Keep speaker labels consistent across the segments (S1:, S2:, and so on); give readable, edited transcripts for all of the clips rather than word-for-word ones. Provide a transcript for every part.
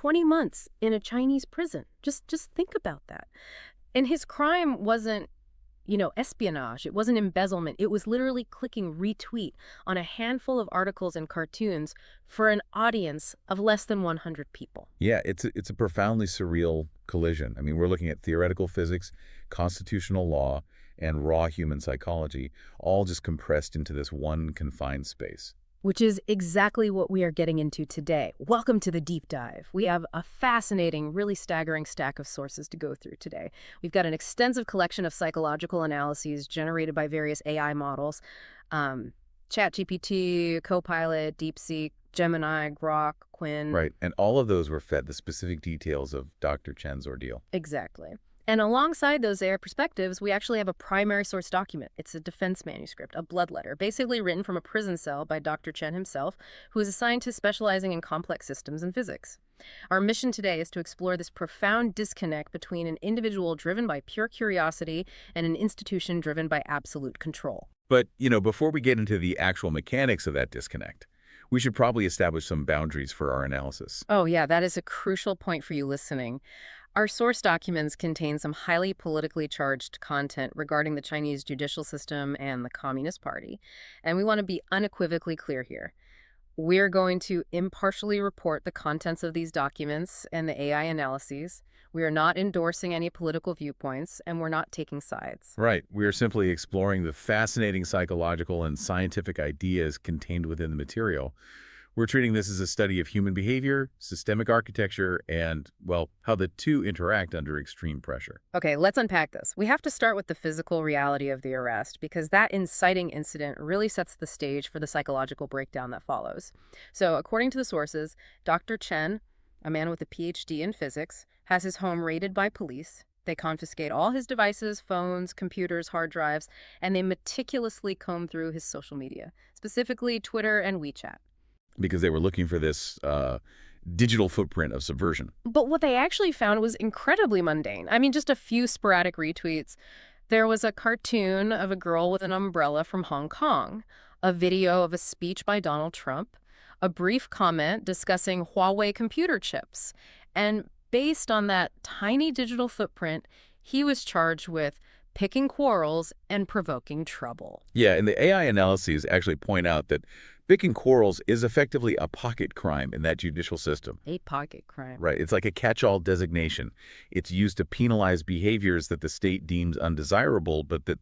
S1: 20 months in a Chinese prison. Just think about that. And his crime wasn't, espionage. It wasn't embezzlement. It was literally clicking retweet on a handful of articles and cartoons for an audience of less than 100 people.
S2: Yeah, it's a profoundly surreal collision. I mean, we're looking at theoretical physics, constitutional law, and raw human psychology, all just compressed into this one confined space.
S1: Which is exactly what we are getting into today. Welcome to the deep dive. We have a fascinating, really staggering stack of sources to go through today. We've got an extensive collection of psychological analyses generated by various AI models, ChatGPT, Copilot, DeepSeek, Gemini, Grok, Quinn.
S2: Right, and all of those were fed the specific details of Dr. Chen's ordeal.
S1: Exactly. And alongside those AI perspectives, we actually have a primary source document. It's a defense manuscript, a blood letter, basically written from a prison cell by Dr. Chen himself, who is a scientist specializing in complex systems and physics. Our mission today is to explore this profound disconnect between an individual driven by pure curiosity and an institution driven by absolute control.
S2: But, before we get into the actual mechanics of that disconnect, we should probably establish some boundaries for our analysis.
S1: Oh, yeah, that is a crucial point for you listening. Our source documents contain some highly politically charged content regarding the Chinese judicial system and the Communist Party. And we want to be unequivocally clear here. We're going to impartially report the contents of these documents and the AI analyses. We are not endorsing any political viewpoints, and we're not taking sides.
S2: Right. We are simply exploring the fascinating psychological and scientific ideas contained within the material. We're treating this as a study of human behavior, systemic architecture, and, well, how the two interact under extreme pressure.
S1: Okay, let's unpack this. We have to start with the physical reality of the arrest because that inciting incident really sets the stage for the psychological breakdown that follows. So, according to the sources, Dr. Chen, a man with a PhD in physics, has his home raided by police. They confiscate all his devices, phones, computers, hard drives, and they meticulously comb through his social media, specifically Twitter and WeChat.
S2: Because they were looking for this digital footprint of subversion.
S1: But what they actually found was incredibly mundane. I mean, just a few sporadic retweets. There was a cartoon of a girl with an umbrella from Hong Kong, a video of a speech by Donald Trump, a brief comment discussing Huawei computer chips. And based on that tiny digital footprint, he was charged with picking quarrels and provoking trouble.
S2: Yeah, and the AI analyses actually point out that picking quarrels is effectively a pocket crime in that judicial system.
S1: A pocket crime.
S2: Right. It's like a catch-all designation. It's used to penalize behaviors that the state deems undesirable, but that,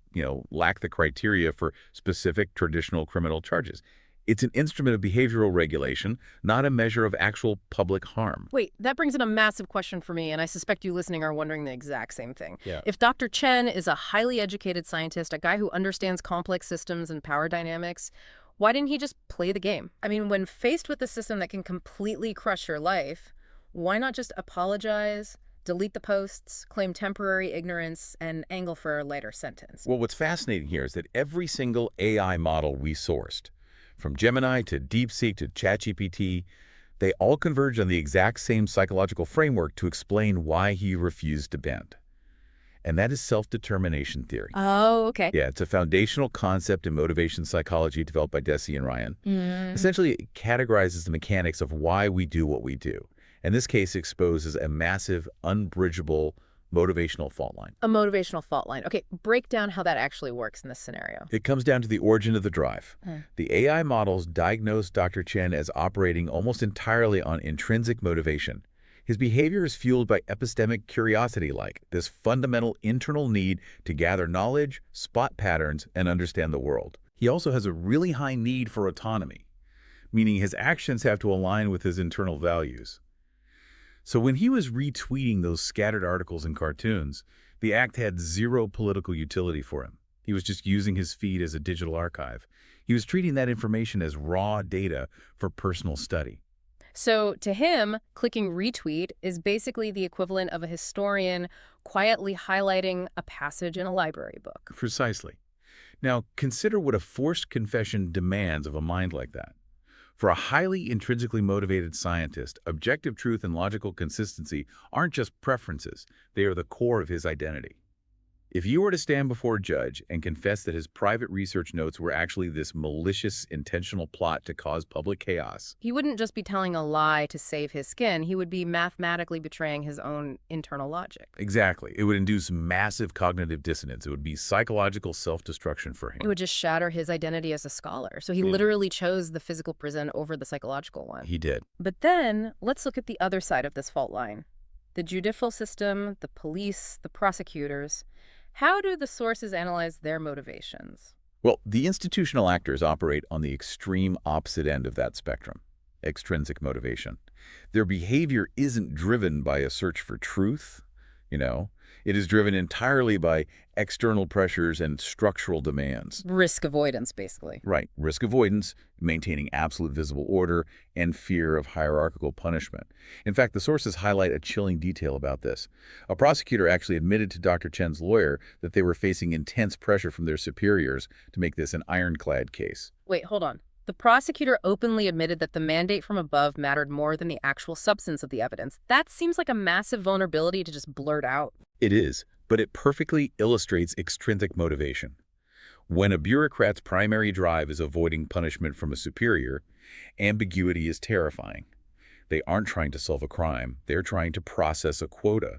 S2: lack the criteria for specific traditional criminal charges. It's an instrument of behavioral regulation, not a measure of actual public harm.
S1: Wait, that brings in a massive question for me, and I suspect you listening are wondering the exact same thing.
S2: Yeah.
S1: If Dr. Chen is a highly educated scientist, a guy who understands complex systems and power dynamics, why didn't he just play the game? I mean, when faced with a system that can completely crush your life, why not just apologize, delete the posts, claim temporary ignorance, and angle for a lighter sentence?
S2: Well, what's fascinating here is that every single AI model we sourced, from Gemini to DeepSeek to ChatGPT, they all converge on the exact same psychological framework to explain why he refused to bend. And that is self-determination theory.
S1: Oh, okay.
S2: Yeah, it's a foundational concept in motivation psychology developed by Deci and Ryan. Essentially, it categorizes the mechanics of why we do what we do. In this case, exposes a massive, unbridgeable motivational fault line.
S1: A motivational fault line. Okay, break down how that actually works in this scenario.
S2: It comes down to the origin of the drive. The AI models diagnosed Dr. Chen as operating almost entirely on intrinsic motivation. His behavior is fueled by epistemic curiosity, like this fundamental internal need to gather knowledge, spot patterns, and understand the world. He also has a really high need for autonomy, meaning his actions have to align with his internal values. So when he was retweeting those scattered articles and cartoons, the act had zero political utility for him. He was just using his feed as a digital archive. He was treating that information as raw data for personal study.
S1: So to him, clicking retweet is basically the equivalent of a historian quietly highlighting a passage in a library book.
S2: Precisely. Now, consider what a forced confession demands of a mind like that. For a highly intrinsically motivated scientist, objective truth and logical consistency aren't just preferences, they are the core of his identity. If you were to stand before a judge and confess that his private research notes were actually this malicious, intentional plot to cause public chaos.
S1: He wouldn't just be telling a lie to save his skin, he would be mathematically betraying his own internal logic.
S2: Exactly. It would induce massive cognitive dissonance. It would be psychological self-destruction for him.
S1: It would just shatter his identity as a scholar. So he literally chose the physical prison over the psychological one.
S2: He did.
S1: But then, let's look at the other side of this fault line. The judicial system, the police, the prosecutors. How do the sources analyze their motivations?
S2: Well, the institutional actors operate on the extreme opposite end of that spectrum, extrinsic motivation. Their behavior isn't driven by a search for truth, It is driven entirely by external pressures and structural demands.
S1: Risk avoidance, basically.
S2: Right. Risk avoidance, maintaining absolute visible order, and fear of hierarchical punishment. In fact, the sources highlight a chilling detail about this. A prosecutor actually admitted to Dr. Chen's lawyer that they were facing intense pressure from their superiors to make this an ironclad case.
S1: Wait, hold on. The prosecutor openly admitted that the mandate from above mattered more than the actual substance of the evidence. That seems like a massive vulnerability to just blurt out.
S2: It is, but it perfectly illustrates extrinsic motivation. When a bureaucrat's primary drive is avoiding punishment from a superior, ambiguity is terrifying. They aren't trying to solve a crime, they're trying to process a quota.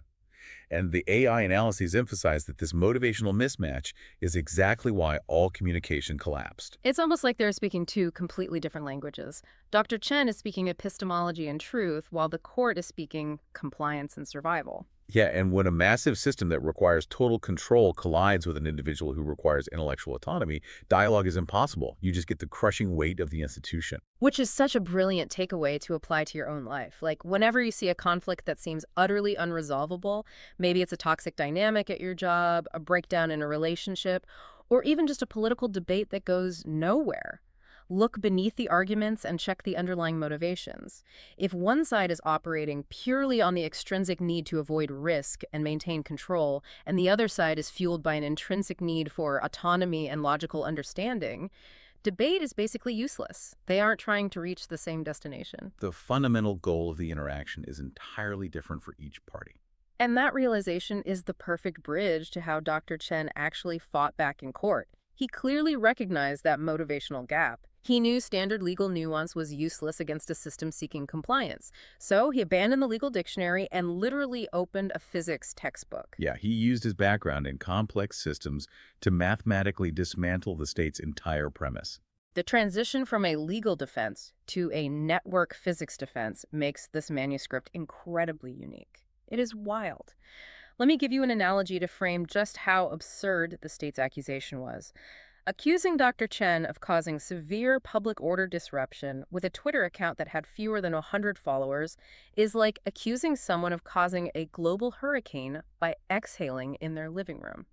S2: And the AI analyses emphasize that this motivational mismatch is exactly why all communication collapsed.
S1: It's almost like they're speaking two completely different languages. Dr. Chen is speaking epistemology and truth, while the court is speaking compliance and survival.
S2: Yeah, and when a massive system that requires total control collides with an individual who requires intellectual autonomy, dialogue is impossible. You just get the crushing weight of the institution.
S1: Which is such a brilliant takeaway to apply to your own life. Like, whenever you see a conflict that seems utterly unresolvable, maybe it's a toxic dynamic at your job, a breakdown in a relationship, or even just a political debate that goes nowhere. Look beneath the arguments and check the underlying motivations. If one side is operating purely on the extrinsic need to avoid risk and maintain control, and the other side is fueled by an intrinsic need for autonomy and logical understanding, debate is basically useless. They aren't trying to reach the same destination.
S2: The fundamental goal of the interaction is entirely different for each party.
S1: And that realization is the perfect bridge to how Dr. Chen actually fought back in court. He clearly recognized that motivational gap. He knew standard legal nuance was useless against a system seeking compliance. So he abandoned the legal dictionary and literally opened a physics textbook.
S2: Yeah, he used his background in complex systems to mathematically dismantle the state's entire premise.
S1: The transition from a legal defense to a network physics defense makes this manuscript incredibly unique. It is wild. Let me give you an analogy to frame just how absurd the state's accusation was. Accusing Dr. Chen of causing severe public order disruption with a Twitter account that had fewer than 100 followers is like accusing someone of causing a global hurricane by exhaling in their living room.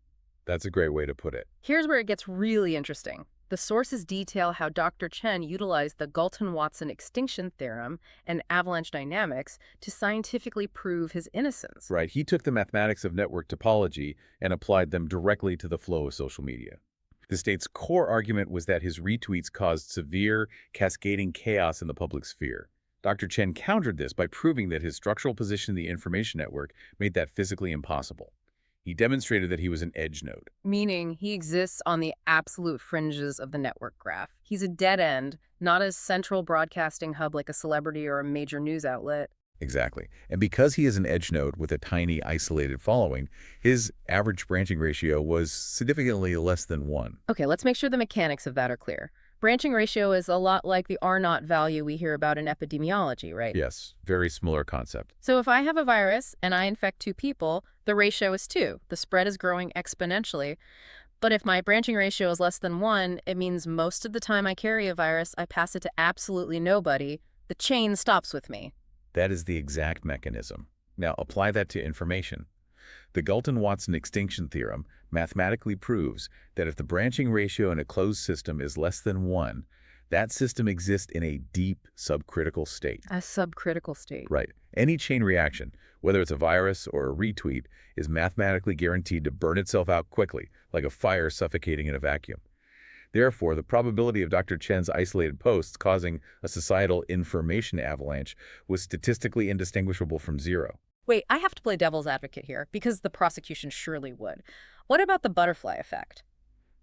S2: That's a great way to put it.
S1: Here's where it gets really interesting. The sources detail how Dr. Chen utilized the Galton-Watson extinction theorem and avalanche dynamics to scientifically prove his innocence.
S2: Right, he took the mathematics of network topology and applied them directly to the flow of social media. The state's core argument was that his retweets caused severe, cascading chaos in the public sphere. Dr. Chen countered this by proving that his structural position in the information network made that physically impossible. He demonstrated that he was an edge node.
S1: Meaning he exists on the absolute fringes of the network graph. He's a dead end, not a central broadcasting hub like a celebrity or a major news outlet.
S2: Exactly. And because he is an edge node with a tiny, isolated following, his average branching ratio was significantly less than 1.
S1: Okay, let's make sure the mechanics of that are clear. Branching ratio is a lot like the R0 value we hear about in epidemiology, right?
S2: Yes, very similar concept.
S1: So if I have a virus and I infect 2 people, the ratio is 2. The spread is growing exponentially. But if my branching ratio is less than 1, it means most of the time I carry a virus, I pass it to absolutely nobody. The chain stops with me.
S2: That is the exact mechanism. Now apply that to information. The Galton-Watson extinction theorem mathematically proves that if the branching ratio in a closed system is less than 1, that system exists in a deep subcritical state.
S1: A subcritical state.
S2: Right. Any chain reaction, whether it's a virus or a retweet, is mathematically guaranteed to burn itself out quickly, like a fire suffocating in a vacuum. Therefore, the probability of Dr. Chen's isolated posts causing a societal information avalanche was statistically indistinguishable from 0.
S1: Wait, I have to play devil's advocate here, because the prosecution surely would. What about the butterfly effect?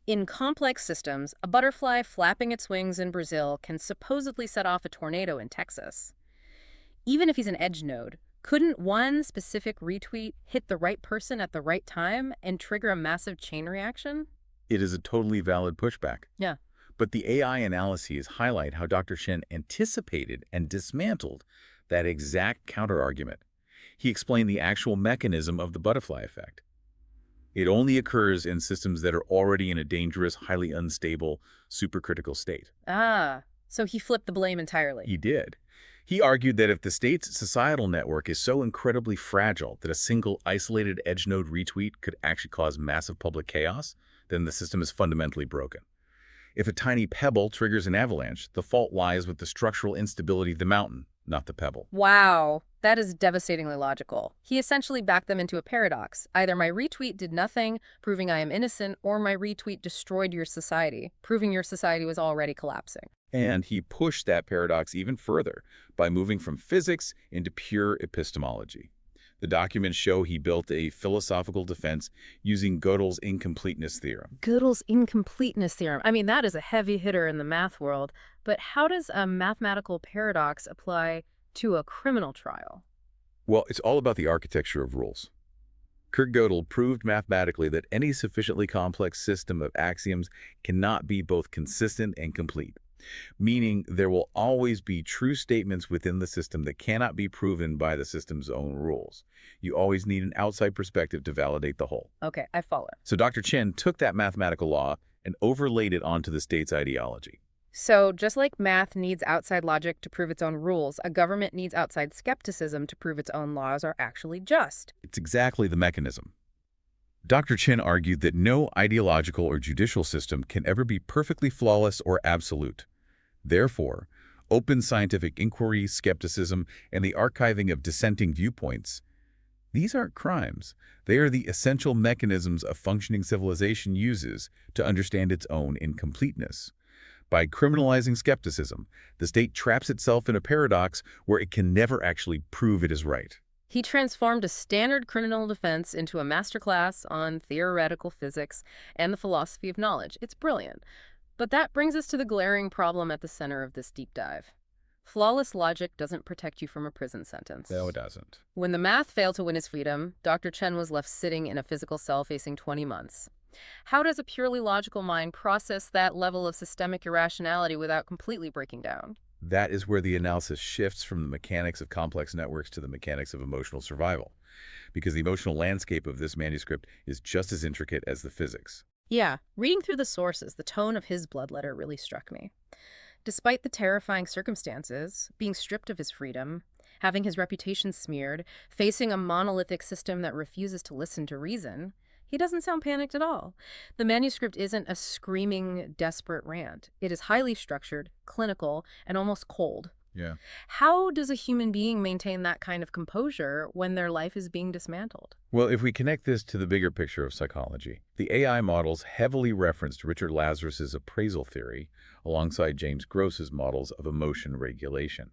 S1: In complex systems, a butterfly flapping its wings in Brazil can supposedly set off a tornado in Texas. Even if he's an edge node, couldn't one specific retweet hit the right person at the right time and trigger a massive chain reaction?
S2: It is a totally valid pushback.
S1: Yeah.
S2: But the AI analyses highlight how Dr. Chen anticipated and dismantled that exact counterargument. He explained the actual mechanism of the butterfly effect. It only occurs in systems that are already in a dangerous, highly unstable, supercritical state.
S1: Ah, so he flipped the blame entirely.
S2: He did. He argued that if the state's societal network is so incredibly fragile that a single isolated edge node retweet could actually cause massive public chaos, then the system is fundamentally broken. If a tiny pebble triggers an avalanche, the fault lies with the structural instability of the mountain, not the pebble.
S1: Wow, that is devastatingly logical. He essentially backed them into a paradox. Either my retweet did nothing, proving I am innocent, or my retweet destroyed your society, proving your society was already collapsing.
S2: And he pushed that paradox even further by moving from physics into pure epistemology. The documents show he built a philosophical defense using Gödel's incompleteness theorem.
S1: Gödel's incompleteness theorem. I mean, that is a heavy hitter in the math world. But how does a mathematical paradox apply to a criminal trial?
S2: Well, it's all about the architecture of rules. Kurt Gödel proved mathematically that any sufficiently complex system of axioms cannot be both consistent and complete, meaning there will always be true statements within the system that cannot be proven by the system's own rules. You always need an outside perspective to validate the whole.
S1: Okay, I follow.
S2: So Dr. Chen took that mathematical law and overlaid it onto the state's ideology.
S1: So just like math needs outside logic to prove its own rules, a government needs outside skepticism to prove its own laws are actually just.
S2: It's exactly the mechanism. Dr. Chen argued that no ideological or judicial system can ever be perfectly flawless or absolute. Therefore, open scientific inquiry, skepticism, and the archiving of dissenting viewpoints, these aren't crimes. They are the essential mechanisms a functioning civilization uses to understand its own incompleteness. By criminalizing skepticism, the state traps itself in a paradox where it can never actually prove it is right.
S1: He transformed a standard criminal defense into a masterclass on theoretical physics and the philosophy of knowledge. It's brilliant. But that brings us to the glaring problem at the center of this deep dive. Flawless logic doesn't protect you from a prison sentence.
S2: No, it doesn't.
S1: When the math failed to win his freedom, Dr. Chen was left sitting in a physical cell facing 20 months. How does a purely logical mind process that level of systemic irrationality without completely breaking down?
S2: That is where the analysis shifts from the mechanics of complex networks to the mechanics of emotional survival, because the emotional landscape of this manuscript is just as intricate as the physics.
S1: Yeah, reading through the sources, the tone of his blood letter really struck me. Despite the terrifying circumstances, being stripped of his freedom, having his reputation smeared, facing a monolithic system that refuses to listen to reason, he doesn't sound panicked at all. The manuscript isn't a screaming, desperate rant. It is highly structured, clinical, and almost cold.
S2: Yeah.
S1: How does a human being maintain that kind of composure when their life is being dismantled?
S2: Well, if we connect this to the bigger picture of psychology, the AI models heavily referenced Richard Lazarus's appraisal theory alongside James Gross's models of emotion regulation.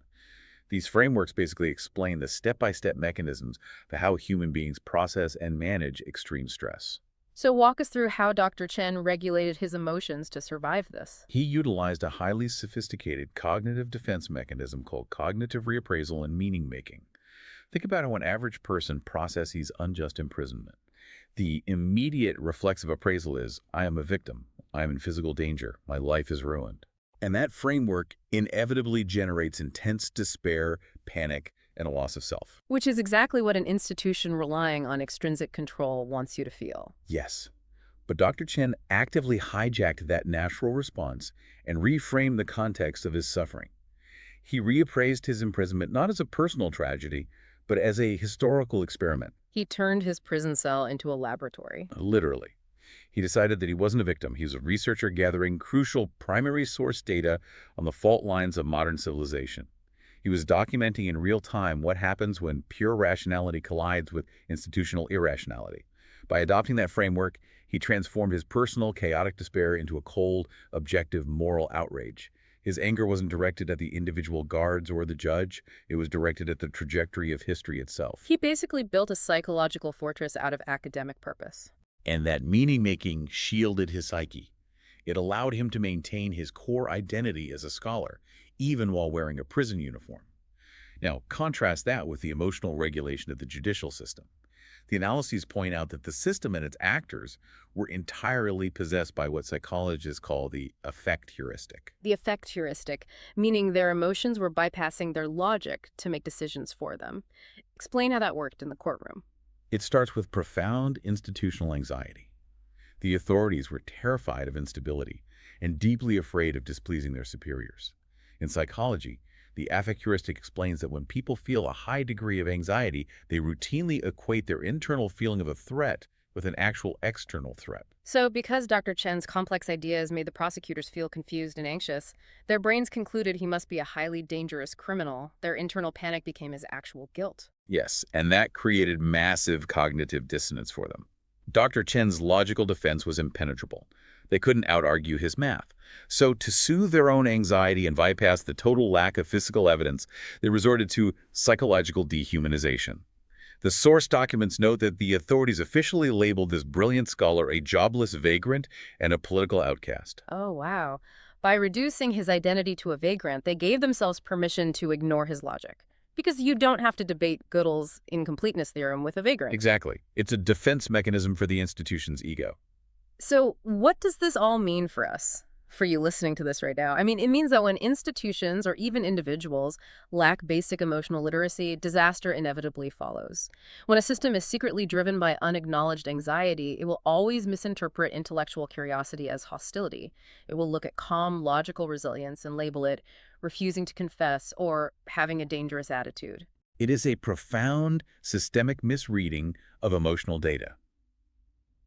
S2: These frameworks basically explain the step-by-step mechanisms for how human beings process and manage extreme stress.
S1: So walk us through how Dr. Chen regulated his emotions to survive this.
S2: He utilized a highly sophisticated cognitive defense mechanism called cognitive reappraisal and meaning-making. Think about how an average person processes unjust imprisonment. The immediate reflexive appraisal is, I am a victim, I am in physical danger, my life is ruined. And that framework inevitably generates intense despair, panic, and a loss of self.
S1: Which is exactly what an institution relying on extrinsic control wants you to feel.
S2: Yes. But Dr. Chen actively hijacked that natural response and reframed the context of his suffering. He reappraised his imprisonment not as a personal tragedy, but as a historical experiment.
S1: He turned his prison cell into a laboratory.
S2: Literally. He decided that he wasn't a victim. He was a researcher gathering crucial primary source data on the fault lines of modern civilization. He was documenting in real time what happens when pure rationality collides with institutional irrationality. By adopting that framework, he transformed his personal, chaotic despair into a cold, objective, moral outrage. His anger wasn't directed at the individual guards or the judge. It was directed at the trajectory of history itself.
S1: He basically built a psychological fortress out of academic purpose.
S2: And that meaning-making shielded his psyche. It allowed him to maintain his core identity as a scholar, even while wearing a prison uniform. Now, contrast that with the emotional regulation of the judicial system. The analyses point out that the system and its actors were entirely possessed by what psychologists call the affect heuristic.
S1: The affect heuristic, meaning their emotions were bypassing their logic to make decisions for them. Explain how that worked in the courtroom.
S2: It starts with profound institutional anxiety. The authorities were terrified of instability and deeply afraid of displeasing their superiors. In psychology, the affect heuristic explains that when people feel a high degree of anxiety, they routinely equate their internal feeling of a threat with an actual external threat.
S1: So, because Dr. Chen's complex ideas made the prosecutors feel confused and anxious, their brains concluded he must be a highly dangerous criminal. Their internal panic became his actual guilt.
S2: Yes, and that created massive cognitive dissonance for them. Dr. Chen's logical defense was impenetrable. They couldn't out-argue his math. So to soothe their own anxiety and bypass the total lack of physical evidence, they resorted to psychological dehumanization. The source documents note that the authorities officially labeled this brilliant scholar a jobless vagrant and a political outcast.
S1: Oh, wow. By reducing his identity to a vagrant, they gave themselves permission to ignore his logic. Because you don't have to debate Gödel's incompleteness theorem with a vagrant.
S2: Exactly. It's a defense mechanism for the institution's ego.
S1: So what does this all mean for us, for you listening to this right now? I mean, it means that when institutions or even individuals lack basic emotional literacy, disaster inevitably follows. When a system is secretly driven by unacknowledged anxiety, it will always misinterpret intellectual curiosity as hostility. It will look at calm, logical resilience and label it refusing to confess or having a dangerous attitude.
S2: It is a profound, systemic misreading of emotional data.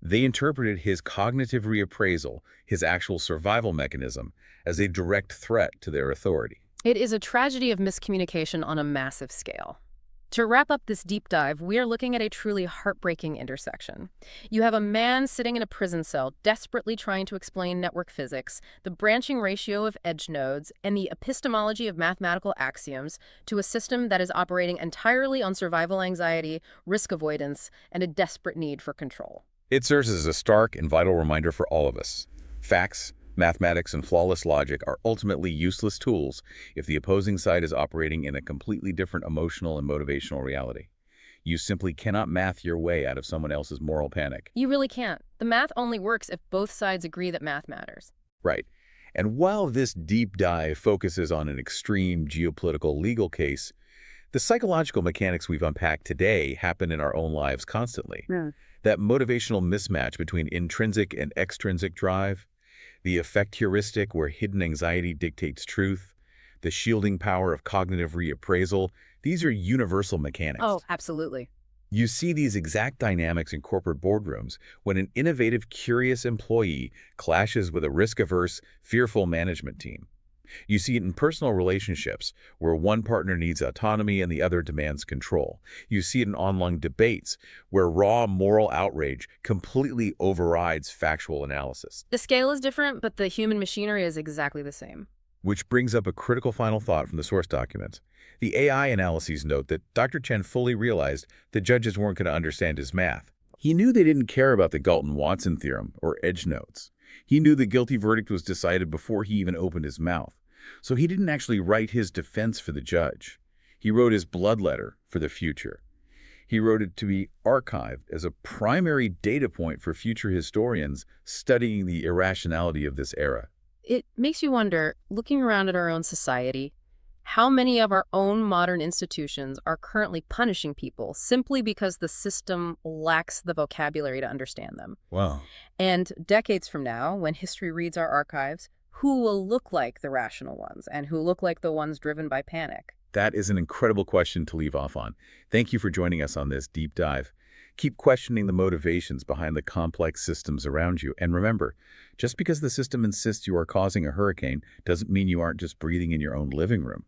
S2: They interpreted his cognitive reappraisal, his actual survival mechanism, as a direct threat to their authority.
S1: It is a tragedy of miscommunication on a massive scale. To wrap up this deep dive, we are looking at a truly heartbreaking intersection. You have a man sitting in a prison cell, desperately trying to explain network physics, the branching ratio of edge nodes, and the epistemology of mathematical axioms to a system that is operating entirely on survival anxiety, risk avoidance, and a desperate need for control.
S2: It serves as a stark and vital reminder for all of us. Facts, mathematics, and flawless logic are ultimately useless tools if the opposing side is operating in a completely different emotional and motivational reality. You simply cannot math your way out of someone else's moral panic.
S1: You really can't. The math only works if both sides agree that math matters.
S2: Right. And while this deep dive focuses on an extreme geopolitical legal case, the psychological mechanics we've unpacked today happen in our own lives constantly.
S1: Yeah.
S2: That motivational mismatch between intrinsic and extrinsic drive, the affect heuristic where hidden anxiety dictates truth, the shielding power of cognitive reappraisal, these are universal mechanics.
S1: Oh, absolutely.
S2: You see these exact dynamics in corporate boardrooms when an innovative, curious employee clashes with a risk-averse, fearful management team. You see it in personal relationships, where one partner needs autonomy and the other demands control. You see it in online debates, where raw moral outrage completely overrides factual analysis.
S1: The scale is different, but the human machinery is exactly the same.
S2: Which brings up a critical final thought from the source documents. The AI analyses note that Dr. Chen fully realized the judges weren't going to understand his math. He knew they didn't care about the Galton-Watson theorem or edge nodes. He knew the guilty verdict was decided before he even opened his mouth. So he didn't actually write his defense for the judge. He wrote his blood letter for the future. He wrote it to be archived as a primary data point for future historians studying the irrationality of this era.
S1: It makes you wonder, looking around at our own society, how many of our own modern institutions are currently punishing people simply because the system lacks the vocabulary to understand them.
S2: Wow.
S1: And decades from now, when history reads our archives, who will look like the rational ones and who look like the ones driven by panic?
S2: That is an incredible question to leave off on. Thank you for joining us on this deep dive. Keep questioning the motivations behind the complex systems around you. And remember, just because the system insists you are causing a hurricane doesn't mean you aren't just breathing in your own living room.